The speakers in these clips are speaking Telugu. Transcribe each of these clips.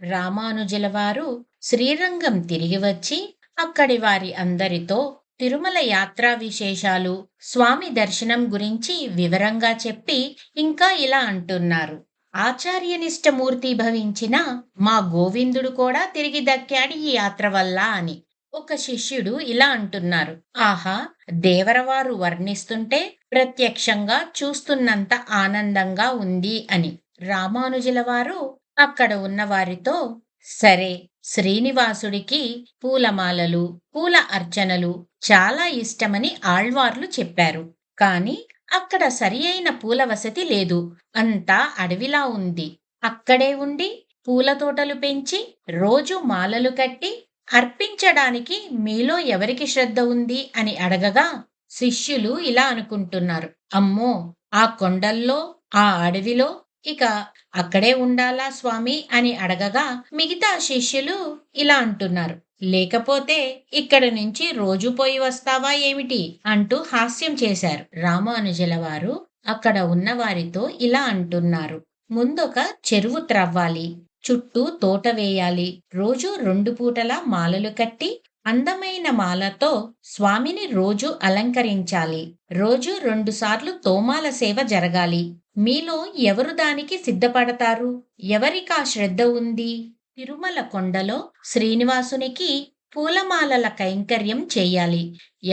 రామానుజుల వారు శ్రీరంగం తిరిగి వచ్చి అక్కడి వారి అందరితో తిరుమల యాత్రా విశేషాలు, స్వామి దర్శనం గురించి వివరంగా చెప్పి ఇంకా ఇలా అంటున్నారు. ఆచార్యనిష్టమూర్తి భవించిన మా గోవిందుడు కూడా తిరిగి దక్కాడు ఈ యాత్ర వల్ల అని. ఒక శిష్యుడు ఇలా అంటున్నారు. ఆహా, దేవరవారు వర్ణిస్తుంటే ప్రత్యక్షంగా చూస్తున్నంత ఆనందంగా ఉంది అని. రామానుజుల వారు అక్కడ ఉన్న వారితో, సరే, శ్రీనివాసుడికి పూలమాలలు, పూల అర్చనలు చాలా ఇష్టమని ఆళ్వార్లు చెప్పారు. కాని అక్కడ సరి అయిన పూల వసతి లేదు. అంతా అడవిలా ఉంది. అక్కడే ఉండి పూల తోటలు పెంచి రోజు మాలలు కట్టి అర్పించడానికి మీలో ఎవరికి శ్రద్ధ ఉంది అని అడగగా శిష్యులు ఇలా అనుకుంటున్నారు. అమ్మో, ఆ కొండల్లో, ఆ అడవిలో ఇక అక్కడే ఉండాలా స్వామి అని అడగగా మిగతా శిష్యులు ఇలా అంటున్నారు. లేకపోతే ఇక్కడి నుంచి రోజు పోయి వస్తావా ఏమిటి అంటూ హాస్యం చేశారు. రామానుజుల వారు అక్కడ ఉన్న వారితో ఇలా అంటున్నారు. ముందొక చెరువు త్రవ్వాలి, చుట్టూ తోట వేయాలి, రోజు 2 పూటలా మాలలు కట్టి అందమైన మాలతో స్వామిని రోజు అలంకరించాలి, రోజు 2 సార్లు తోమాల సేవ జరగాలి. మీలో ఎవరు దానికి సిద్ధపడతారు? ఎవరికా శ్రద్ధ ఉంది? తిరుమల కొండలో శ్రీనివాసునికి పూలమాలల కైంకర్యం చెయ్యాలి.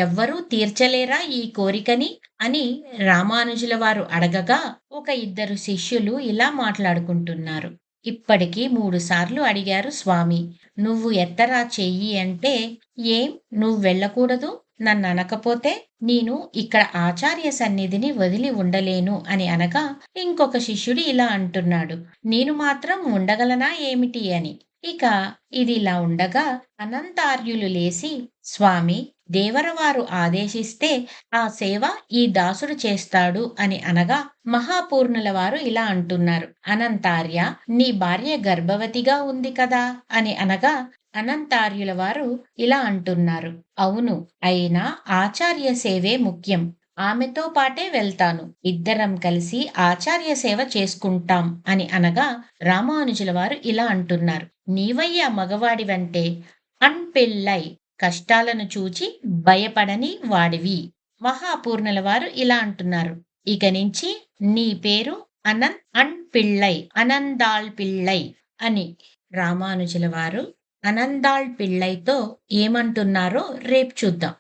ఎవ్వరూ తీర్చలేరా ఈ కోరికని అని రామానుజుల వారు అడగగా ఒక 2 శిష్యులు ఇలా మాట్లాడుకుంటున్నారు. ఇప్పటికి 3 సార్లు అడిగారు స్వామి. నువ్వు ఎత్తరా చెయ్యి అంటే, ఏం నువ్వు వెళ్ళకూడదు? నన్ననకపోతే నేను ఇక్కడ ఆచార్య సన్నిధిని వదిలి ఉండలేను అని అనగా ఇంకొక శిష్యుడు ఇలా అంటున్నాడు. నేను మాత్రం ఉండగలనా ఏమిటి అని. ఇక ఇదిలా ఉండగా అనంతార్యులు లేసి, స్వామి, దేవరవారు ఆదేశిస్తే ఆ సేవ ఈ దాసుడు చేస్తాడు అని అనగా మహాపూర్ణుల వారు ఇలా అంటున్నారు. అనంతార్య, నీ భార్య గర్భవతిగా ఉంది కదా అని అనగా అనంతార్యుల వారు ఇలా అంటున్నారు. అవును, అయినా ఆచార్య సేవే ముఖ్యం. ఆమెతో పాటే వెళ్తాను. ఇద్దరం కలిసి ఆచార్య సేవ చేసుకుంటాం అని అనగా రామానుజుల వారు ఇలా అంటున్నారు. నీవయ్యా మగవాడివంటే అన్పెళ్ళై కష్టాలను చూచి భయపడని వాడివి. మహాపూర్ణుల వారు ఇలా అంటున్నారు. ఇక నుంచి నీ పేరు అన్పిళ్ళై, అనందాళ్ పిళ్ళై అని. రామానుజుల వారు అనందాళ్ పిళ్ళైతో ఏమంటున్నారో రేపు చూద్దాం.